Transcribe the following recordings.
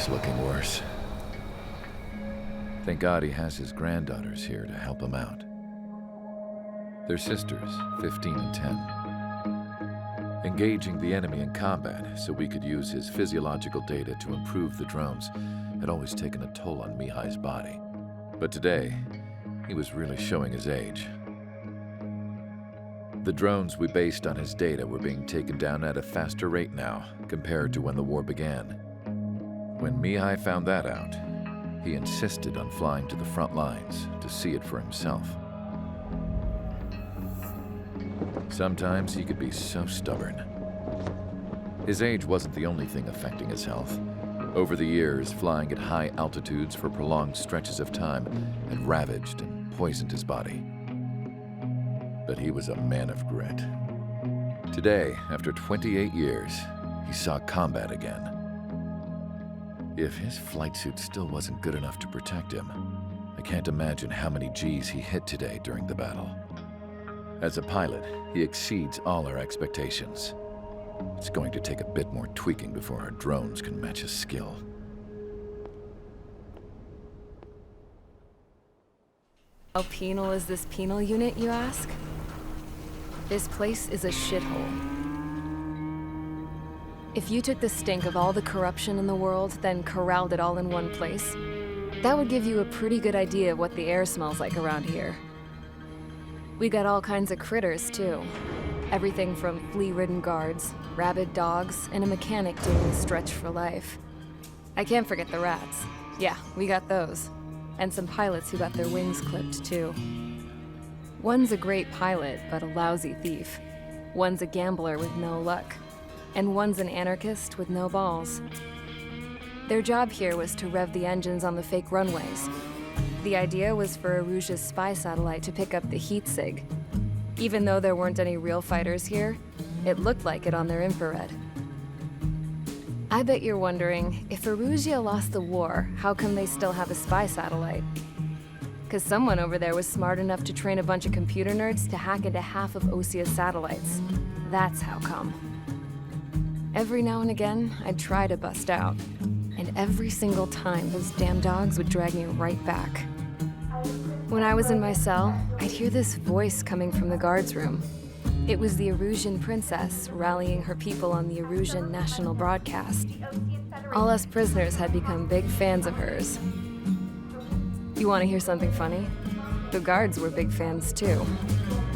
was looking worse. Thank God he has his granddaughters here to help him out. They're sisters, 15 and 10. Engaging the enemy in combat so we could use his physiological data to improve the drones had always taken a toll on Mihai's body. But today, he was really showing his age. The drones we based on his data were being taken down at a faster rate now compared to when the war began. When Mihai found that out, he insisted on flying to the front lines to see it for himself. Sometimes he could be so stubborn. His age wasn't the only thing affecting his health. Over the years, flying at high altitudes for prolonged stretches of time had ravaged and poisoned his body. But he was a man of grit. Today, after 28 years, he saw combat again. If his flight suit still wasn't good enough to protect him, I can't imagine how many Gs he hit today during the battle. As a pilot, he exceeds all our expectations. It's going to take a bit more tweaking before our drones can match his skill. How penal is this penal unit, you ask? This place is a shithole. If you took the stink of all the corruption in the world, then corralled it all in one place, that would give you a pretty good idea of what the air smells like around here. We got all kinds of critters, too. Everything from flea-ridden guards, rabid dogs, and a mechanic doing a stretch for life. I can't forget the rats. Yeah, we got those. And some pilots who got their wings clipped, too. One's a great pilot, but a lousy thief. One's a gambler with no luck. And one's an anarchist with no balls. Their job here was to rev the engines on the fake runways. The idea was for Aruja's spy satellite to pick up the heat sig. Even though there weren't any real fighters here, it looked like it on their infrared. I bet you're wondering, if Aruja lost the war, how come they still have a spy satellite? Because someone over there was smart enough to train a bunch of computer nerds to hack into half of Osia's satellites. That's how come. Every now and again, I'd try to bust out. And every single time, those damn dogs would drag me right back. When I was in my cell, I'd hear this voice coming from the guards room. It was the Arusian princess rallying her people on the Arusian national broadcast. All us prisoners had become big fans of hers. You want to hear something funny? The guards were big fans too.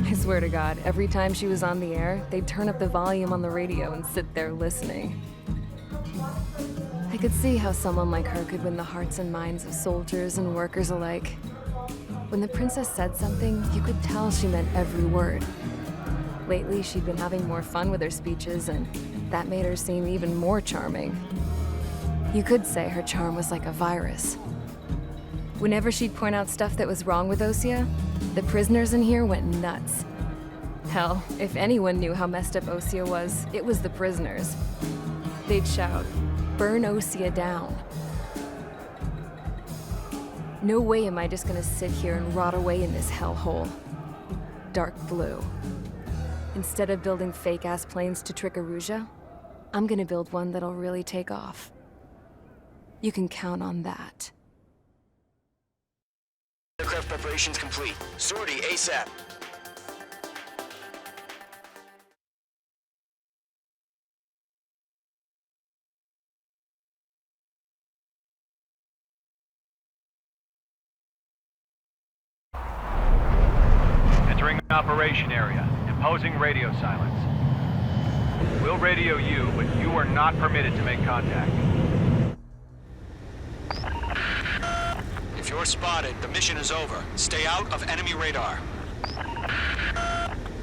I swear to God, every time she was on the air, they'd turn up the volume on the radio and sit there listening. I could see how someone like her could win the hearts and minds of soldiers and workers alike. When the princess said something, you could tell she meant every word. Lately, she'd been having more fun with her speeches, and that made her seem even more charming. You could say her charm was like a virus. Whenever she'd point out stuff that was wrong with Osia, the prisoners in here went nuts. Hell, if anyone knew how messed up Osia was, it was the prisoners. They'd shout, "Burn Osia down." No way am I just gonna sit here and rot away in this hellhole. Dark blue. Instead of building fake-ass planes to trick Aruja, I'm gonna build one that'll really take off. You can count on that. Aircraft preparations complete. Sortie ASAP. Entering operation area. Imposing radio silence. We'll radio you, but you are not permitted to make contact. If you're spotted, the mission is over. Stay out of enemy radar.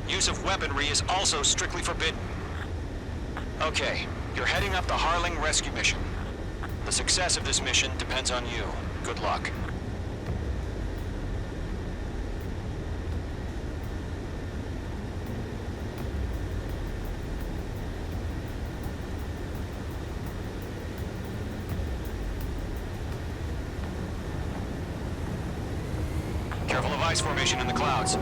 Use of weaponry is also strictly forbidden. Okay, you're heading up the Hарлinga rescue mission. The success of this mission depends on you. Good luck. Careful of ice formation in the clouds.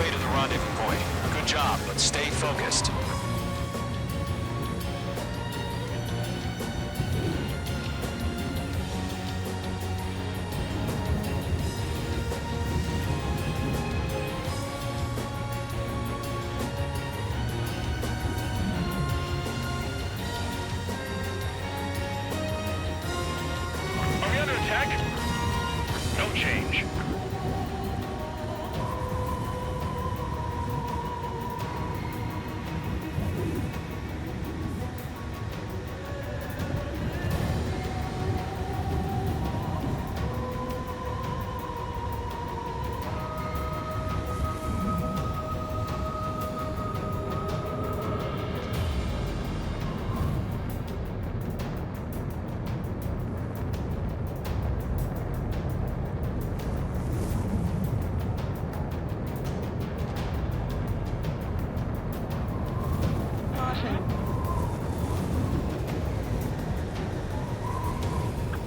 way to the rendezvous point. Good job, but stay focused. Are we under attack? No change.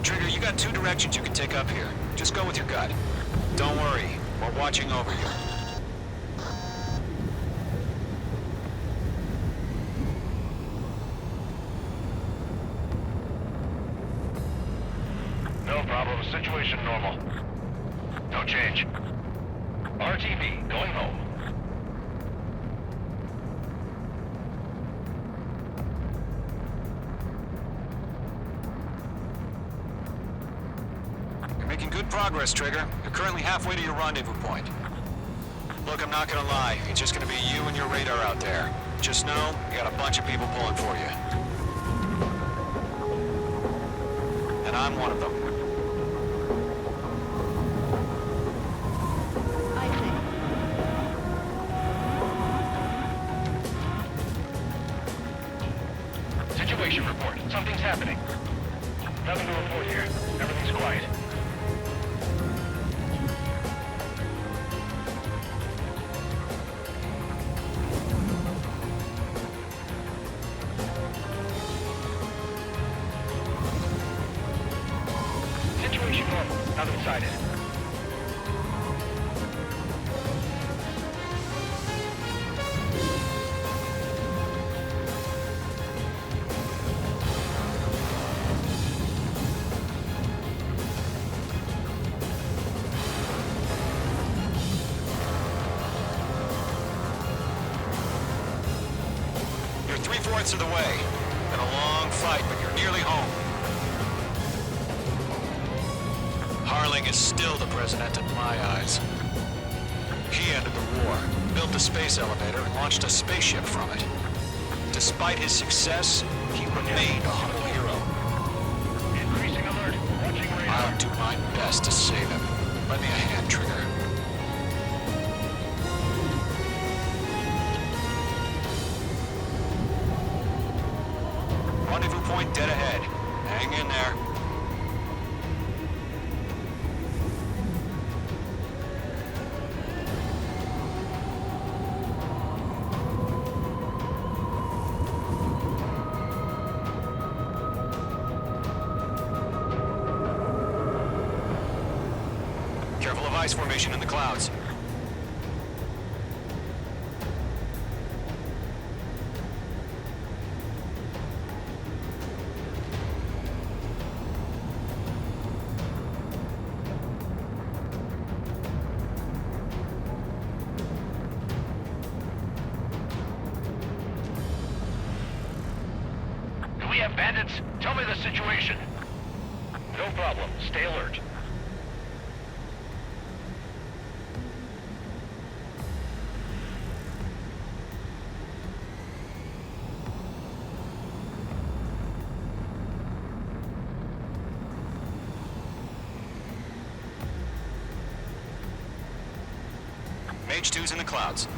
Trigger, you got two directions you can take up here. Just go with your gut. Don't worry, we're watching over you. No problem. Situation normal. No change. RTV, going home. You're making good progress, Trigger. You're currently halfway to your rendezvous point. Look, I'm not gonna lie. It's just gonna be you and your radar out there. Just know, you got a bunch of people pulling for you. And I'm one of them. Situation report. Something's happening. Nothing to report here. Everything's quiet. Situation normal. Nothing sighted. You're 3/4 of the way. Been a long fight, but you're nearly home. Harling is still the president in my eyes. He ended the war, built a space elevator, and launched a spaceship from it. Despite his success, he remained a humble hero. Increasing alert. Watching radar. I'll do my best to save him. Lend me a hand, Trigger. Rendezvous point dead ahead. Hang in there. Careful of ice formation in the clouds. Do we have bandits? Tell me the situation. No problem. Stay alert. Mage 2's in the clouds.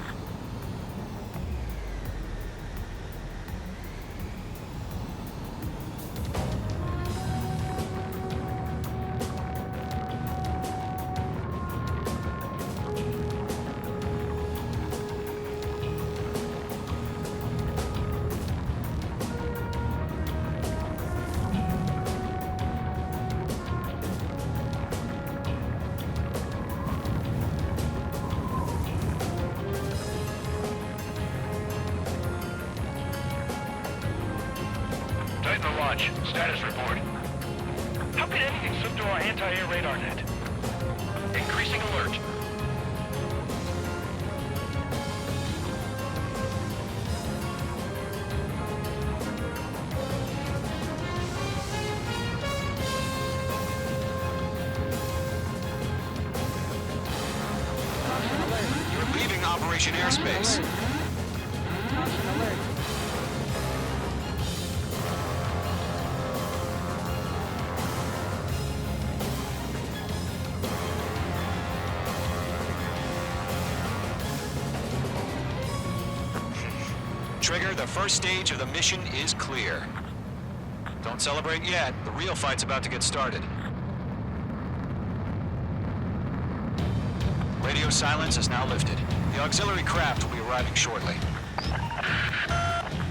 Watch, status report. How could anything slip through our anti-air radar net? Increasing alert. You're leaving Operation Airspace. Trigger, the first stage of the mission is clear. Don't celebrate yet. The real fight's about to get started. Radio silence is now lifted. The auxiliary craft will be arriving shortly.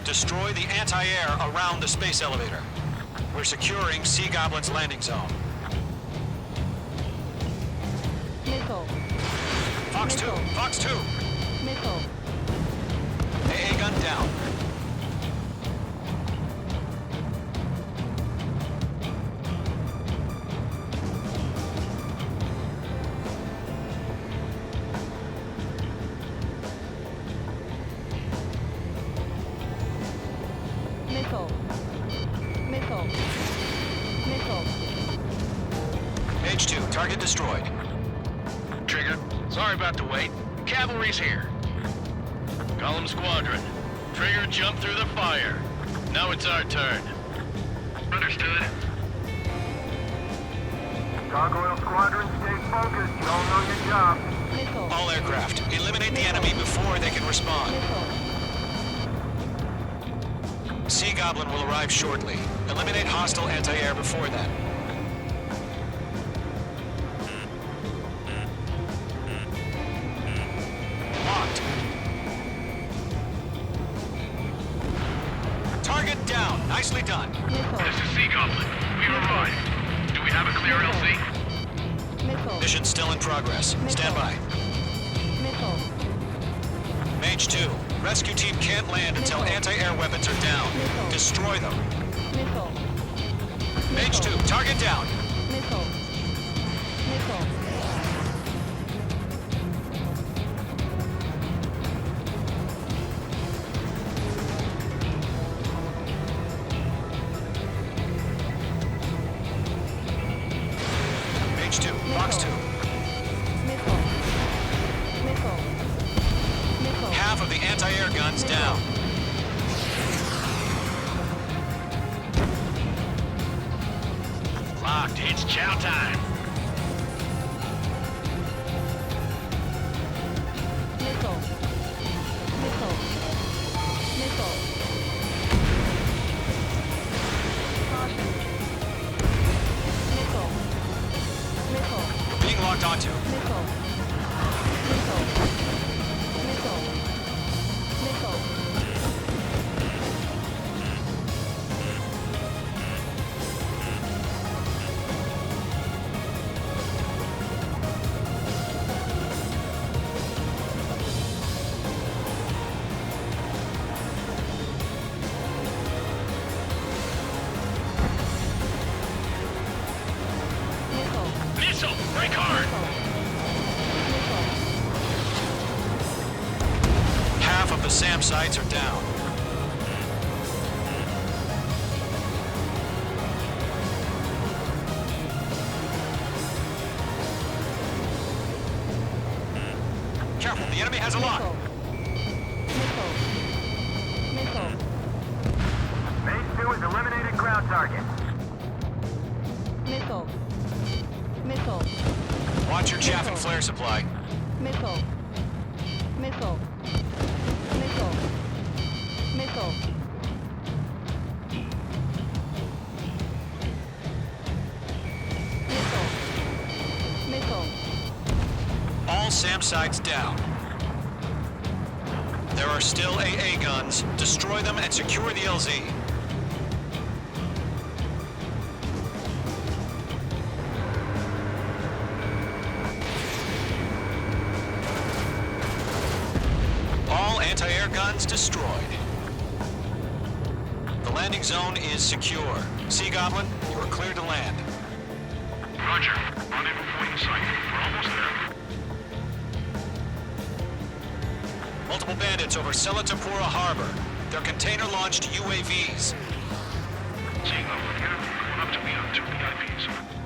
Destroy the anti-air around the space elevator. We're securing Sea Goblin's landing zone. Missile. Fox 2! Missile. Fox 2! Missile. AA gun down. Missile. Missile. Missile. H2, target destroyed. Trigger, sorry about the wait. Cavalry's here. Column Squadron. Trigger jumped through the fire. Now it's our turn. Understood. Gargoyle Squadron, stay focused. You all know your job. Missile. All aircraft, eliminate the enemy before they can respond. Missile. Sea Goblin will arrive shortly. Eliminate hostile anti-air before then. Locked. Target down. Nicely done. Missile. This is Sea Goblin. We've arrived. Do we have a clear LZ? Missile. Mission still in progress. Stand by. Missile. Mage 2, rescue team can't land until anti-air weapons are down. Destroy them. Missile. Mage 2, target down. Missile. Missile. Mage 2, Fox 2. Missile. Missile. Missile. Half of the anti-air guns down. Locked. It's chow time. Missile. Missile. Missile. Caution. Missile. Missile. Being locked onto. Missile. Missile. Missile. Missile. Missile. Missile! Break hard! Missile. Half of the SAM sites are down. Careful, the enemy has a lock. Missile. Missile. Mage 2 has eliminated ground target. Missile. Missile. Watch your chaff and flare supply. Missile. Missile. Missile. Missile. Missile. Missile. All SAM sites down. There are still AA guns. Destroy them and secure the LZ. All anti-air guns destroyed. The landing zone is secure. Sea Goblin, you are cleared to land. Roger. Rendezvous point in sight. We're almost there. Multiple bandits over Selatapura Harbor. They're container-launched UAVs. Seeing them here. Going up to me on 2 VIPs.